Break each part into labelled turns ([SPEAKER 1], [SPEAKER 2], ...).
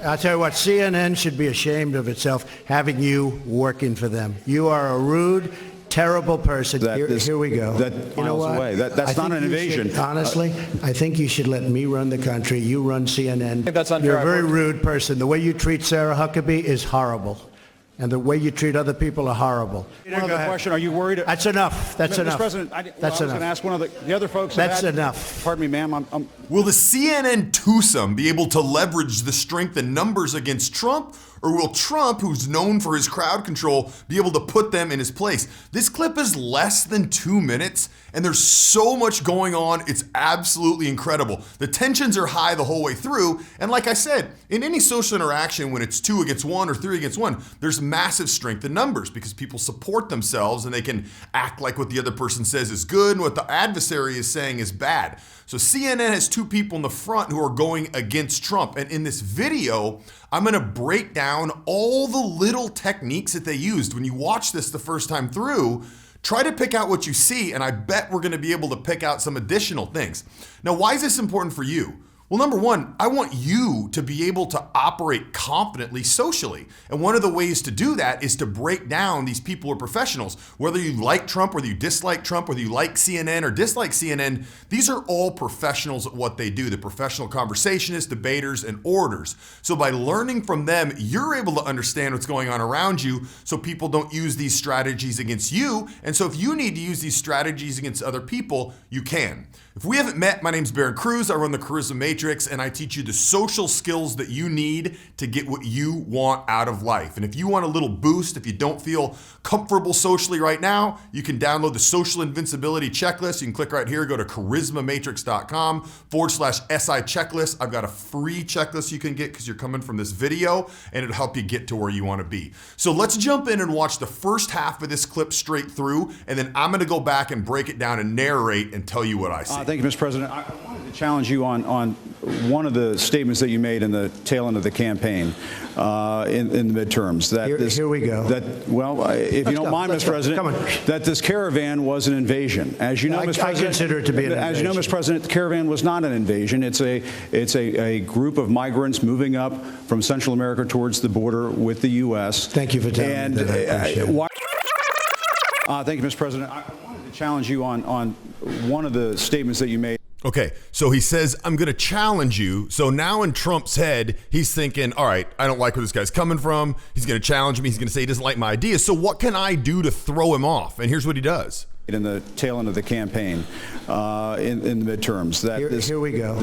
[SPEAKER 1] I'll tell you what, CNN should be ashamed of itself having you working for them. You are a rude, terrible person. Here we go.
[SPEAKER 2] You know what? That's not an invasion.
[SPEAKER 1] Honestly, I think you should let me run the country. You run CNN.
[SPEAKER 3] I think that's unfair.
[SPEAKER 1] You're a very rude person. The way you treat Sarah Huckabee is horrible. And the way you treat other people are horrible.
[SPEAKER 2] One other question. Are you worried?
[SPEAKER 1] That's enough. That's enough.
[SPEAKER 2] Mr. President, I was
[SPEAKER 1] enough.
[SPEAKER 2] going to ask one of the other folks.
[SPEAKER 1] That's enough.
[SPEAKER 2] Pardon me, ma'am.
[SPEAKER 4] Will the CNN twosome be able to leverage the strength in numbers against Trump? Or will Trump, who's known for his crowd control, be able to put them in his place? This clip is less than 2 minutes, and there's so much going on. It's absolutely incredible. The tensions are high the whole way through. And like I said, in any social interaction, when it's 2 against 1 or 3 against 1, there's massive strength in numbers because people support themselves and they can act like what the other person says is good and what the adversary is saying is bad. So CNN has 2 people in the front who are going against Trump. And in this video, I'm going to break down all the little techniques that they used. When you watch this the first time through, try to pick out what you see, and I bet we're going to be able to pick out some additional things. Now, why is this important for you? Well, number one, I want you to be able to operate confidently socially. And one of the ways to do that is to break down these people who are professionals. Whether you like Trump, whether you dislike Trump, whether you like CNN or dislike CNN, these are all professionals at what they do. The professional conversationists, debaters, and orators. So by learning from them, you're able to understand what's going on around you so people don't use these strategies against you. And so if you need to use these strategies against other people, you can. If we haven't met, my name's Barron Cruz. I run the Charisma Matrix, and I teach you the social skills that you need to get what you want out of life. And if you want a little boost, if you don't feel comfortable socially right now, you can download the Social Invincibility Checklist. You can click right here, go to charismamatrix.com/SI checklist. I've got a free checklist you can get because you're coming from this video, and it'll help you get to where you want to be. So let's jump in and watch the first half of this clip straight through, and then I'm going to go back and break it down and narrate and tell you what I see.
[SPEAKER 2] Thank you, Mr. President. I wanted to challenge you on one of the statements that you made in the tail end of the campaign in the midterms.
[SPEAKER 1] Here we go.
[SPEAKER 2] If you don't mind, Mr. President, that this caravan was an invasion. As you know, Mr. President,
[SPEAKER 1] I consider it to be an invasion.
[SPEAKER 2] As you know, Mr. President, the caravan was not an invasion. It's a group of migrants moving up from Central America towards the border with the U.S.
[SPEAKER 1] Thank you for telling me that.
[SPEAKER 2] Thank you, Mr. President. I wanted to challenge you on one of the statements that you made.
[SPEAKER 4] Okay, so he says, I'm going to challenge you. So now in Trump's head, he's thinking, all right, I don't like where this guy's coming from. He's going to challenge me. He's going to say he doesn't like my ideas. So what can I do to throw him off? And here's what he does.
[SPEAKER 2] In the tail end of the campaign in the midterms.
[SPEAKER 1] Here we go.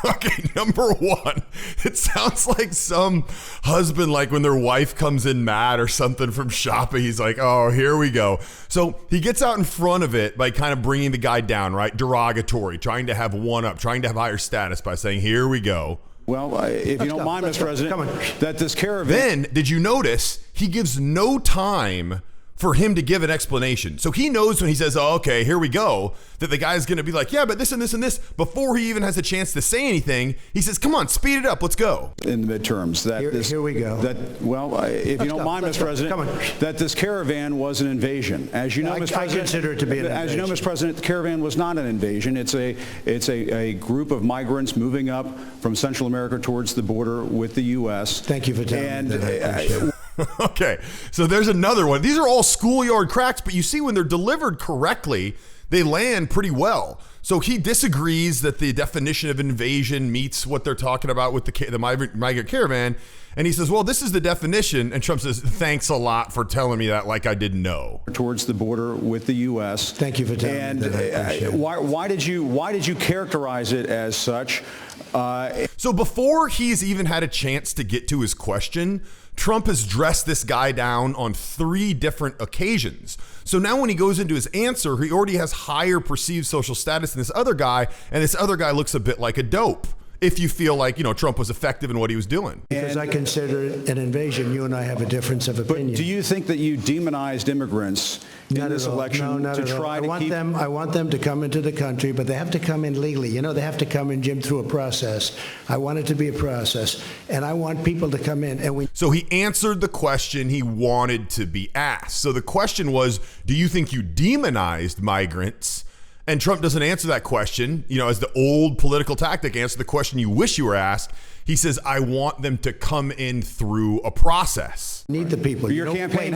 [SPEAKER 4] Okay, number one, it sounds like some husband, like when their wife comes in mad or something from shopping, he's like, oh, here we go. So he gets out in front of it by kind of bringing the guy down, right? Derogatory, trying to have one up, trying to have higher status by saying, here we go.
[SPEAKER 2] Well, if you don't mind, Mr. President, that this caravan...
[SPEAKER 4] Then, did you notice, he gives no time for him to give an explanation. So he knows when he says, oh, okay, here we go, that the guy's going to be like, yeah, but this and this and this. Before he even has a chance to say anything, he says, come on, speed it up. Let's go.
[SPEAKER 2] In the midterms.
[SPEAKER 1] Here we go.
[SPEAKER 2] If you don't mind, Mr. President, that this caravan was an invasion. As you know, Mr. President,
[SPEAKER 1] I consider it to be an invasion.
[SPEAKER 2] As you know, Mr. President, the caravan was not an invasion. It's a group of migrants moving up from Central America towards the border with the U.S.
[SPEAKER 1] Thank you for telling me that.
[SPEAKER 4] Okay, so there's another one. These are all schoolyard cracks, but you see when they're delivered correctly, they land pretty well. So he disagrees that the definition of invasion meets what they're talking about with the migrant caravan. And he says, well, this is the definition. And Trump says, thanks a lot for telling me that like I didn't know.
[SPEAKER 2] Towards the border with the U.S.
[SPEAKER 1] Thank you for telling me that.
[SPEAKER 2] Why did you characterize it as such?
[SPEAKER 4] So before he's even had a chance to get to his question, Trump has dressed this guy down on 3 different occasions. So now when he goes into his answer, he already has higher perceived social status than this other guy, and this other guy looks a bit like a dope. If you feel like, Trump was effective in what he was doing.
[SPEAKER 1] Because I consider it an invasion. You and I have a difference of opinion.
[SPEAKER 2] But do you think that you demonized immigrants in this election to try to keep...
[SPEAKER 1] I want them to come into the country, but they have to come in legally. They have to come in, Jim, through a process. I want it to be a process, and I want people to come in.
[SPEAKER 4] So he answered the question he wanted to be asked. So the question was, do you think you demonized migrants? And Trump doesn't answer that question, as the old political tactic, answer the question you wish you were asked. He says, I want them to come in through a process.
[SPEAKER 1] Need the people.
[SPEAKER 2] Your campaign.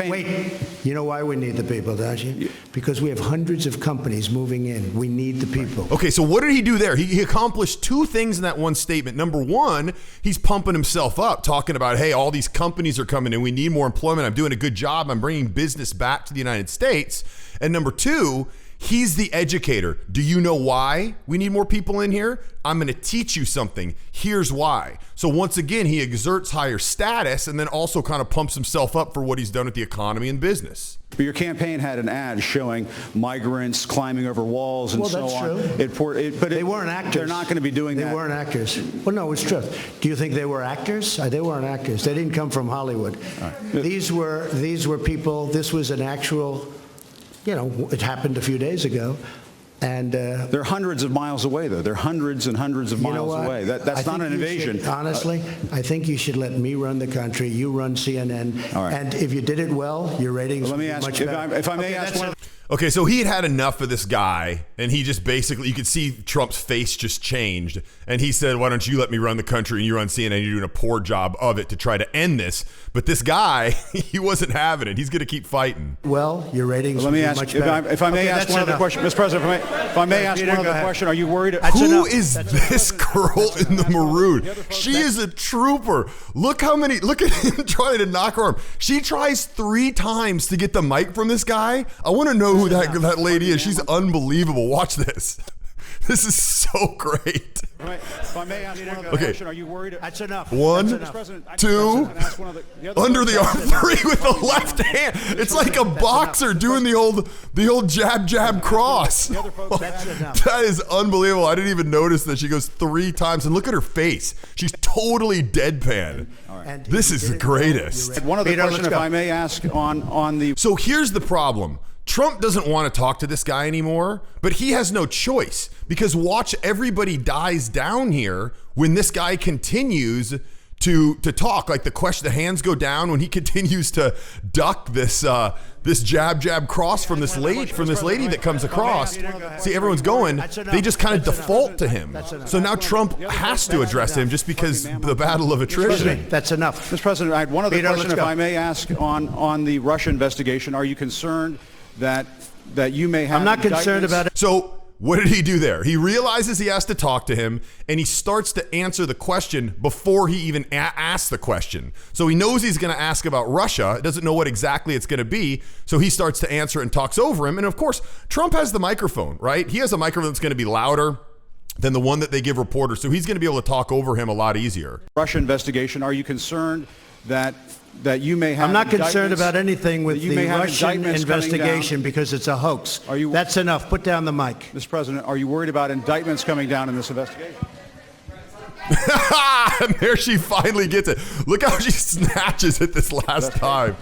[SPEAKER 1] Wait. You know why we need the people, don't you? Because we have hundreds of companies moving in. We need the people.
[SPEAKER 4] Okay, so what did he do there? He accomplished two things in that one statement. Number one, he's pumping himself up, talking about, hey, all these companies are coming in. We need more employment. I'm doing a good job. I'm bringing business back to the United States. And number two, he's the educator. Do you know why we need more people in here? I'm going to teach you something. Here's why. So once again, he exerts higher status and then also kind of pumps himself up for what he's done with the economy and business.
[SPEAKER 2] But your campaign had an ad showing migrants climbing over walls and so on.
[SPEAKER 1] That's true.
[SPEAKER 2] But
[SPEAKER 1] they weren't actors.
[SPEAKER 2] They're not going to be doing that.
[SPEAKER 1] They weren't actors. Well, no, it's true. Do you think they were actors? They weren't actors. They didn't come from Hollywood. Right. These were people. This was an actual, it happened a few days ago. And
[SPEAKER 2] they're hundreds of miles away, though. They're hundreds and hundreds of miles away. That's not an invasion.
[SPEAKER 1] Honestly, I think you should let me run the country. You run CNN.
[SPEAKER 2] All right.
[SPEAKER 1] And if you did it well, your ratings would be much better.
[SPEAKER 2] If I may ask one.
[SPEAKER 4] Okay, so he had enough of this guy, and he just basically, you could see Trump's face just changed, and he said, why don't you let me run the country, and you run CNN, you're doing a poor job of it to try to end this. But this guy, he wasn't having it. He's going to keep fighting.
[SPEAKER 1] Well, your ratings would be much better.
[SPEAKER 2] If I may ask one other question, Mr. President, if I may ask one other question, are you worried?
[SPEAKER 4] Who is this girl in the maroon? She is a trooper. Look at him trying to knock her arm. She tries 3 times to get the mic from this guy. I want to know who that lady is. She's unbelievable. Watch this. This is so great.
[SPEAKER 2] If I may ask one other question, are you worried?
[SPEAKER 1] That's enough.
[SPEAKER 4] 1, 2, under the arm, 3 with the left hand. It's like a boxer doing the old jab cross. That is unbelievable. I didn't even notice that she goes 3 times, and look at her face. She's totally deadpan. This is the greatest.
[SPEAKER 2] One other question, if I may ask on the.
[SPEAKER 4] So here's the problem. Trump doesn't want to talk to this guy anymore, but he has no choice because watch, everybody dies down here when this guy continues to talk. Like the hands go down when he continues to duck this jab cross from this lady that comes across. See, everyone's going. They just kind of default to him. So now Trump has to address him just because the battle of attrition.
[SPEAKER 1] That's enough.
[SPEAKER 2] Mr. President, I had one other question, if I may ask, on the Russia investigation. Are you concerned that you may have?
[SPEAKER 1] I'm not concerned about it.
[SPEAKER 4] So what did he do there? He realizes he has to talk to him, and he starts to answer the question before he even asks the question. So he knows he's going to ask about Russia, doesn't know what exactly it's going to be, so he starts to answer and talks over him. And of course, Trump has the microphone, right? He has a microphone that's going to be louder than the one that they give reporters, so he's going to be able to talk over him a lot easier.
[SPEAKER 2] Russia investigation, are you concerned that you may have?
[SPEAKER 1] I'm not concerned about anything with the Russian investigation because it's a hoax. That's enough. Put down the mic.
[SPEAKER 2] Mr. President, are you worried about indictments coming down in this investigation?
[SPEAKER 4] And there she finally gets it. Look how she snatches it this last time.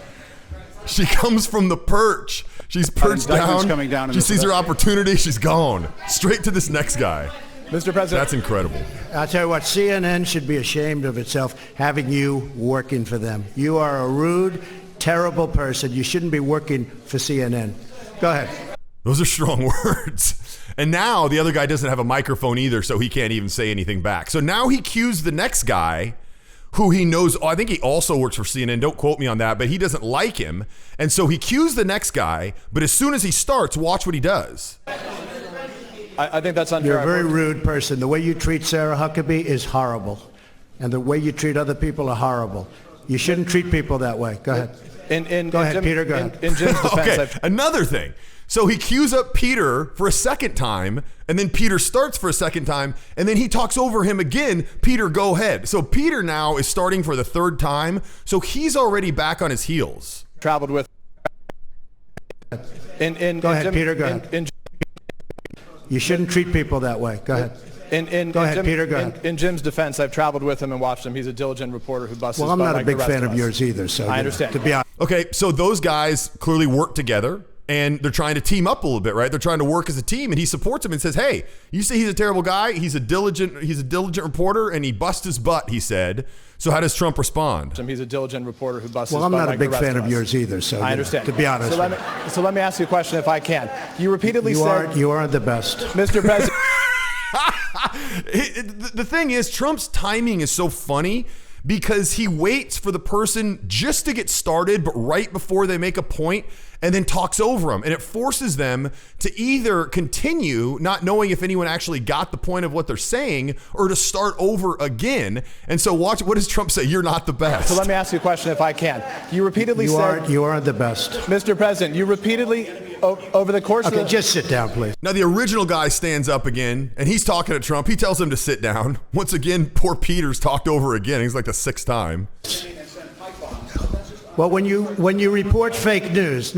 [SPEAKER 4] She comes from the perch. She's perched down. She sees her opportunity. She's gone. Straight to this next guy.
[SPEAKER 2] Mr. President.
[SPEAKER 4] That's incredible.
[SPEAKER 1] I'll tell you what, CNN should be ashamed of itself having you working for them. You are a rude, terrible person. You shouldn't be working for CNN. Go ahead.
[SPEAKER 4] Those are strong words. And now the other guy doesn't have a microphone either, so he can't even say anything back. So now he cues the next guy who he knows, I think he also works for CNN, don't quote me on that, but he doesn't like him. And so he cues the next guy, but as soon as he starts, watch what he does.
[SPEAKER 2] I think that's unfair.
[SPEAKER 1] You're a very rude person. The way you treat Sarah Huckabee is horrible. And the way you treat other people are horrible. You shouldn't treat people that way. Go ahead. Go ahead, Peter. Go ahead.
[SPEAKER 2] In Jim's defense.
[SPEAKER 4] Okay, another thing. So he cues up Peter for a second time, and then Peter starts for a second time, and then he talks over him again. Peter, go ahead. So Peter now is starting for the 3rd time, so he's already back on his heels.
[SPEAKER 2] Traveled with.
[SPEAKER 1] Go ahead, Peter. Go ahead. You shouldn't treat people that way. Go ahead. Go ahead, Peter. Go ahead.
[SPEAKER 3] In Jim's defense, I've traveled with him and watched him. He's a diligent reporter who busts his butt.
[SPEAKER 1] Well, I'm not a big
[SPEAKER 3] like the
[SPEAKER 1] fan
[SPEAKER 3] rest
[SPEAKER 1] of yours either. So
[SPEAKER 3] I understand.
[SPEAKER 1] To be honest.
[SPEAKER 4] Okay, so those guys clearly work together, and they're trying to team up a little bit, right? They're trying to work as a team, and he supports him and says, hey, you say he's a terrible guy, he's a diligent reporter, and he busts his butt, he said. So how does Trump respond?
[SPEAKER 3] He's a diligent reporter who busts his
[SPEAKER 1] butt.
[SPEAKER 3] Well,
[SPEAKER 1] I'm not a big fan of yours either. So
[SPEAKER 3] I understand.
[SPEAKER 1] To be honest.
[SPEAKER 3] So let me ask you a question if I can. You repeatedly said...
[SPEAKER 1] You are the best.
[SPEAKER 3] Mr. President...
[SPEAKER 4] The thing is, Trump's timing is so funny because he waits for the person just to get started, but right before they make a point, and then talks over them. And it forces them to either continue not knowing if anyone actually got the point of what they're saying or to start over again. And so watch, what does Trump say? You're not the best.
[SPEAKER 3] So let me ask you a question if I can. You repeatedly said...
[SPEAKER 1] You aren't the best.
[SPEAKER 3] Mr. President, you repeatedly, over the course of
[SPEAKER 1] Okay,
[SPEAKER 3] the...
[SPEAKER 1] just sit down, please.
[SPEAKER 4] Now, the original guy stands up again, and he's talking to Trump. He tells him to sit down. Once again, poor Peter's talked over again. He's like the sixth time.
[SPEAKER 1] Well, when you report fake news,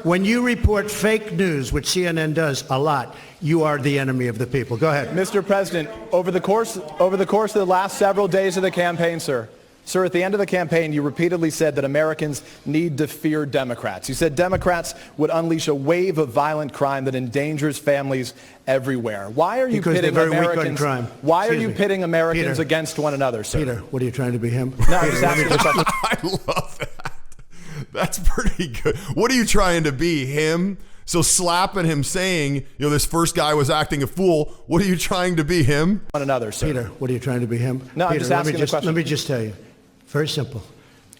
[SPEAKER 1] when you report fake news, which CNN does a lot, you are the enemy of the people. Go ahead.
[SPEAKER 3] Mr. President, over the course of the last several days of the campaign, sir, at the end of the campaign, you repeatedly said that Americans need to fear Democrats. You said Democrats would unleash a wave of violent crime that endangers families everywhere. Why are you
[SPEAKER 1] Because
[SPEAKER 3] pitting
[SPEAKER 1] they're very weak
[SPEAKER 3] Americans?
[SPEAKER 1] on crime.
[SPEAKER 3] Why are
[SPEAKER 1] Excuse
[SPEAKER 3] you
[SPEAKER 1] me.
[SPEAKER 3] pitting Americans
[SPEAKER 1] Peter.
[SPEAKER 3] against one another, sir?
[SPEAKER 1] Peter, what are you trying to be him?
[SPEAKER 3] No, I'm just asking you a question.
[SPEAKER 4] I love that. That's pretty good. What are you trying to be, him? So slapping him saying, this first guy was acting a fool. What are you trying to be, him?
[SPEAKER 3] One another, sir.
[SPEAKER 1] Peter, what are you trying to be him?
[SPEAKER 3] No, I'm
[SPEAKER 1] Peter,
[SPEAKER 3] just asking the question.
[SPEAKER 1] Let me just tell you. Very simple.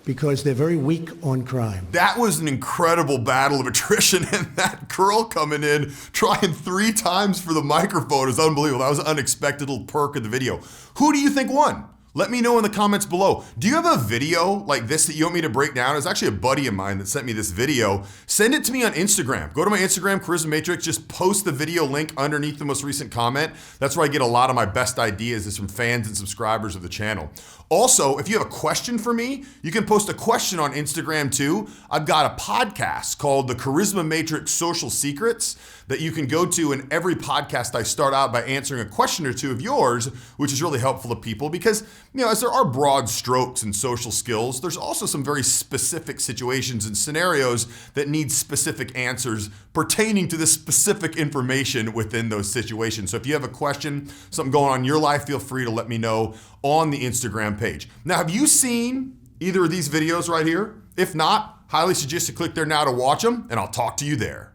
[SPEAKER 1] Because they're very weak on crime.
[SPEAKER 4] That was an incredible battle of attrition, and that girl coming in, trying 3 times for the microphone is unbelievable. That was an unexpected little perk of the video. Who do you think won? Let me know in the comments below. Do you have a video like this that you want me to break down? It's actually a buddy of mine that sent me this video. Send it to me on Instagram. Go to my Instagram, Charisma Matrix. Just post the video link underneath the most recent comment. That's where I get a lot of my best ideas is from fans and subscribers of the channel. Also, if you have a question for me, you can post a question on Instagram too. I've got a podcast called The Charisma Matrix Social Secrets that you can go to, and every podcast I start out by answering a question or two of yours, which is really helpful to people because, as there are broad strokes in social skills, there's also some very specific situations and scenarios that need specific answers pertaining to the specific information within those situations. So if you have a question, something going on in your life, feel free to let me know on the Instagram page. Now, have you seen either of these videos right here? If not, highly suggest you click there now to watch them, and I'll talk to you there.